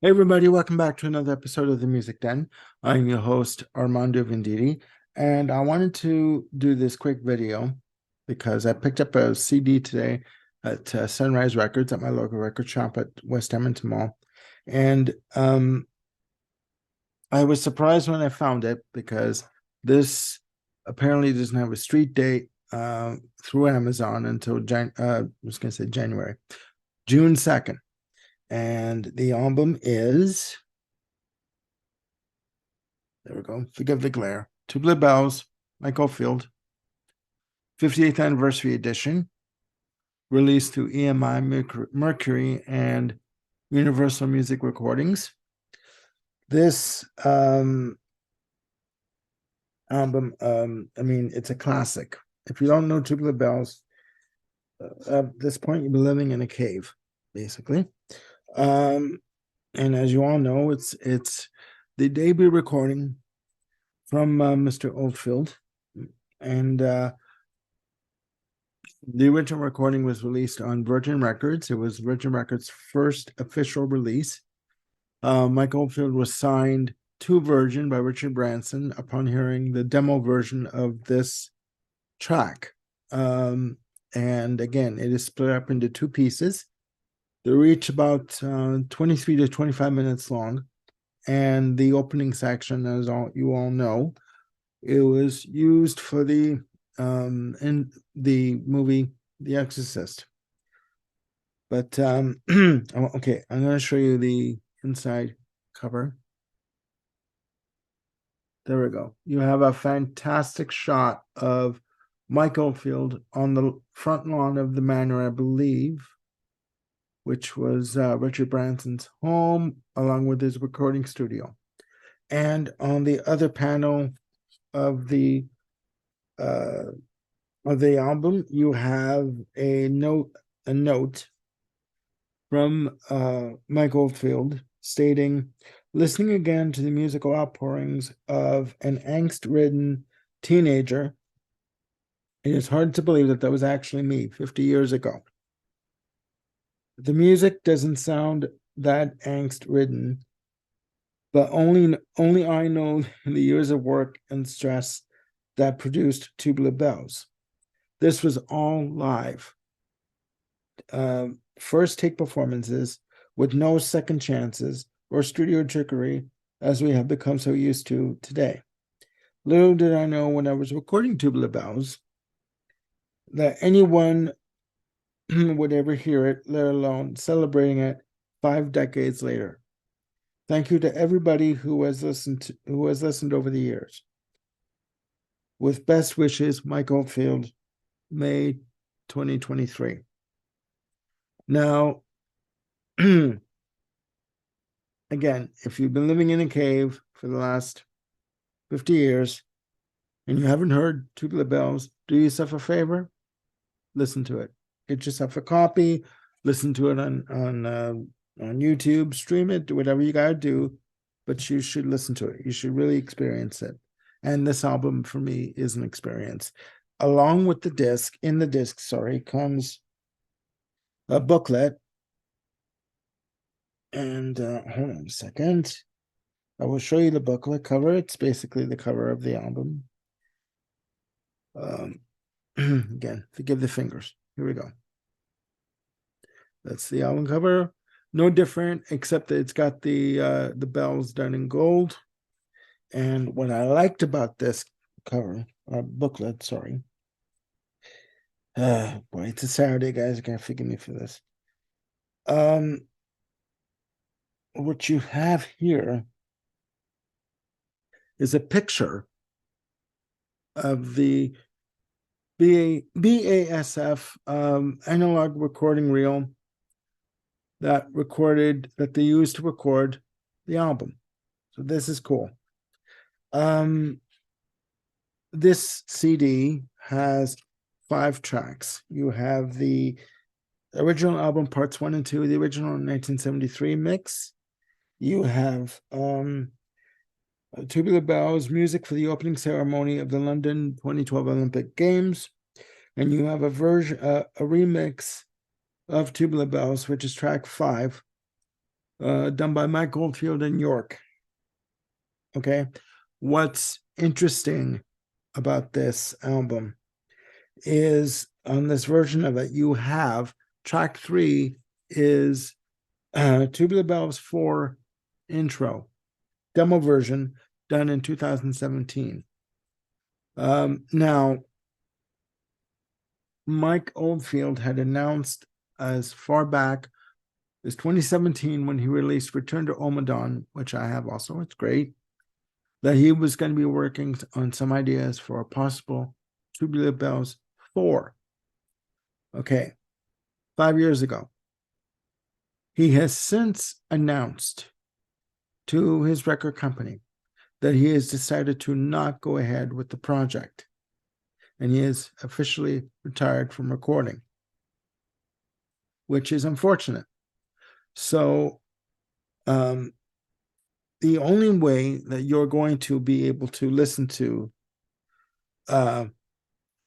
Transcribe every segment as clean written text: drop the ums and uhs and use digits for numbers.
Hey everybody, welcome back to another episode of the Music Den. I'm your host Armando Venditti, and I wanted to do this quick video because I picked up a CD today at Sunrise Records at my local record shop at West Edmonton Mall, and I was surprised when I found it because this apparently doesn't have a street date through Amazon until I was going to say January, June 2nd. And the album is, there we go, Forgive the Glare, Tubular Bells, Mike Oldfield, 58th Anniversary Edition, released through EMI Mercury and Universal Music Recordings. This album, it's a classic. If you don't know Tubular Bells, at this point, you'll be living in a cave, basically. And as you all know, it's the debut recording from Mr. Oldfield, and the original recording was released on Virgin Records. It was Virgin Records' first official release. Mike Oldfield was signed to Virgin by Richard Branson upon hearing the demo version of this track. And again, it is split up into two pieces. They're each about 23 to 25 minutes long. And the opening section, as you all know, it was used for the in the movie The Exorcist. But okay, I'm going to show you the inside cover. There we go. You have a fantastic shot of Mike Oldfield on the front lawn of the manor, I believe, which was Richard Branson's home, along with his recording studio. And on the other panel of the album, you have a note from Mike Oldfield stating, "Listening again to the musical outpourings of an angst-ridden teenager, it is hard to believe that that was actually me 50 years ago. The music doesn't sound that angst-ridden, but only I know the years of work and stress that produced Tubular Bells. This was all live. First take performances with no second chances or studio trickery as we have become so used to today. Little did I know when I was recording Tubular Bells that anyone would ever hear it, let alone celebrating it 5 decades later. Thank you to everybody who has listened over the years. With best wishes, Mike Oldfield, May 2023. Now, again, if you've been living in a cave for the last 50 years and you haven't heard Tubular Bells, do yourself a favor, listen to it. Get yourself a copy, listen to it on YouTube, stream it, do whatever you gotta do, but you should listen to it. You should really experience it. And this album for me is an experience. Along with the disc, comes a booklet. And hold on a second. I will show you the booklet cover. It's basically the cover of the album. Again, forgive the fingers. Here we go. That's the album cover. No different, except that it's got the bells done in gold. And what I liked about this cover, booklet, sorry. Boy, it's a Saturday, guys. You gotta forgive me for this. What you have here is a picture of the BASF analog recording reel that they used to record the album. So this is cool. This CD has 5 tracks. You have the original album parts 1 and 2, the original 1973 mix. You have Tubular Bells, music for the opening ceremony of the London 2012 Olympic Games. And you have a remix of Tubular Bells, which is track 5, done by Mike Oldfield in York. Okay. What's interesting about this album is on this version of it, you have track 3 is Tubular Bells 4 intro, demo version done in 2017. Now, Mike Oldfield had announced as far back as 2017 when he released Return to Omadon, which I have also, it's great, that he was going to be working on some ideas for a possible Tubular Bells 4. Okay, 5 years ago. He has since announced to his record company that he has decided to not go ahead with the project, and he is officially retired from recording, which is unfortunate. So the only way that you're going to be able to listen to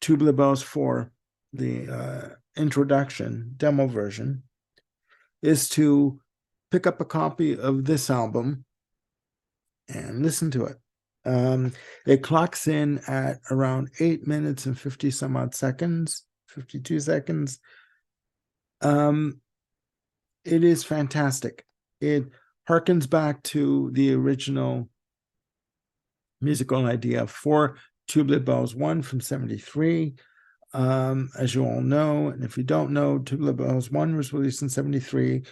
Tubular Bells for the introduction demo version is to pick up a copy of this album and listen to it. It clocks in at around 8 minutes and 50 some odd seconds, 52 seconds. It is fantastic. It harkens back to the original musical idea for Tubular Bells 1 from 73. As you all know, and if you don't know, Tubular Bells 1 was released in 73.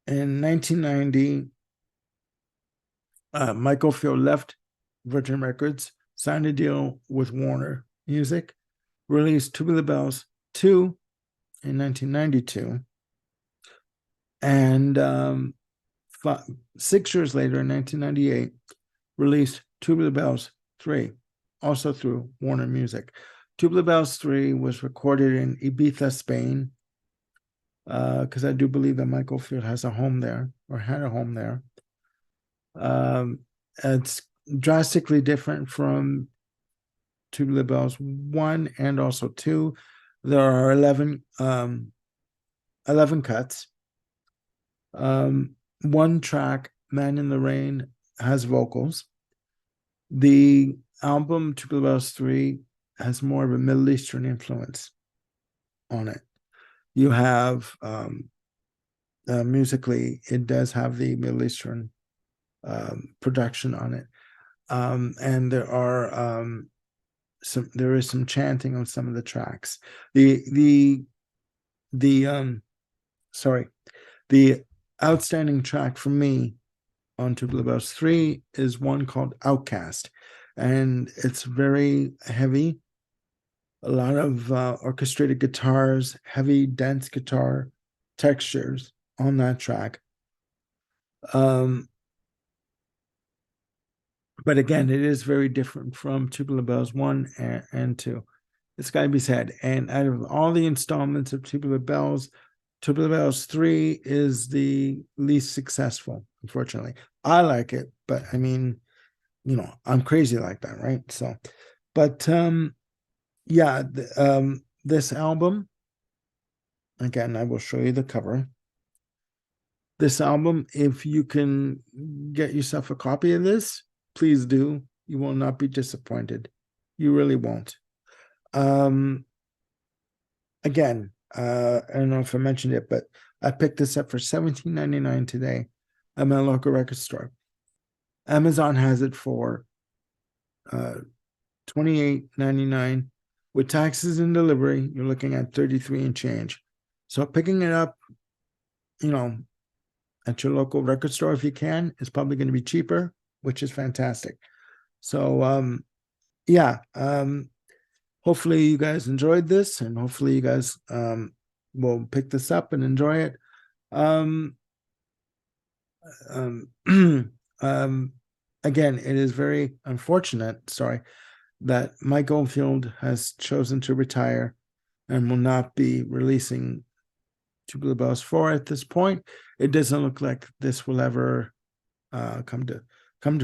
In 1990, Mike Oldfield left Virgin Records, signed a deal with Warner Music, released Tubular Bells 2 in 1992, and 6 years later, in 1998, released Tubular Bells 3, also through Warner Music. Tubular Bells 3 was recorded in Ibiza, Spain, because I do believe that Mike Oldfield has a home there, or had a home there. It's drastically different from Tubular Bells 1 and also 2. There are 11 cuts. One track, Man in the Rain, has vocals. The album Tubular Bells 3 has more of a Middle Eastern influence on it. You have musically, it does have the Middle Eastern production on it, and there is some chanting on some of the tracks. The outstanding track for me on Tubular Bells 3 is one called Outcast, and it's very heavy. A lot of orchestrated guitars, heavy, dense guitar textures on that track. But again, it is very different from Tubular Bells 1 and 2. It's got to be said. And out of all the installments of Tubular Bells 3 is the least successful, unfortunately. I like it, but I mean, I'm crazy like that, right? So, but yeah, this album, again, I will show you the cover. This album, if you can get yourself a copy of this, please do. You will not be disappointed. You really won't. Again, I don't know if I mentioned it, but I picked this up for $17.99 today at my local record store. Amazon has it for $28.99. With taxes and delivery, you're looking at $33 and change. So picking it up, at your local record store, if you can, is probably going to be cheaper, which is fantastic. So, hopefully you guys enjoyed this, and hopefully you guys will pick this up and enjoy it. Again, it is very unfortunate, that Mike Oldfield has chosen to retire and will not be releasing Tubular Bells 4 at this point. It doesn't look like this will ever come to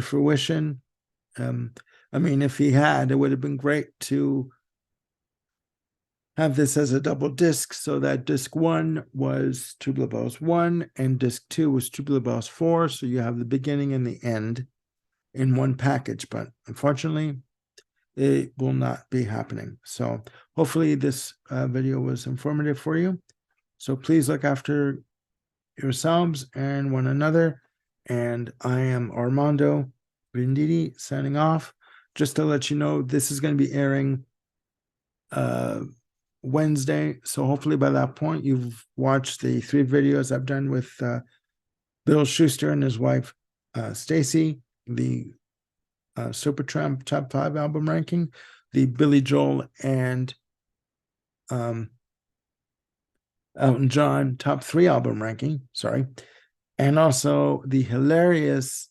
fruition. I mean, if he had, it would have been great to have this as a double disc, so that disc 1 was Tubular Bells 1 and disc 2 was Tubular Bells 4. So you have the beginning and the end in one package, but unfortunately, it will not be happening. So hopefully this video was informative for you. So please look after yourselves and one another. And I am Armando Venditti signing off. Just to let you know, this is going to be airing Wednesday. So hopefully by that point, you've watched the 3 videos I've done with Bill Schuster and his wife, Stacy, the Supertramp top 5 album ranking, the Billy Joel and Elton John top 3 album ranking, sorry, and also the hilarious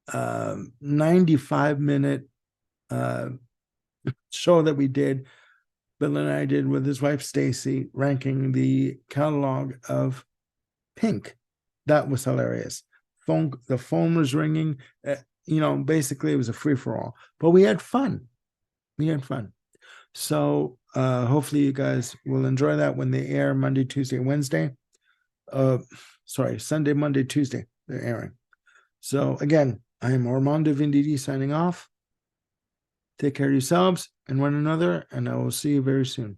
95-minute show that we did, Bill and I did with his wife Stacy, ranking the catalog of Pink. That was hilarious. The phone was ringing. Basically it was a free-for-all, but we had fun. So hopefully you guys will enjoy that when they air Monday, Tuesday, Wednesday. Sunday, Monday, Tuesday, they're airing. So again, I am Armando Venditti signing off. Take care of yourselves and one another, and I will see you very soon.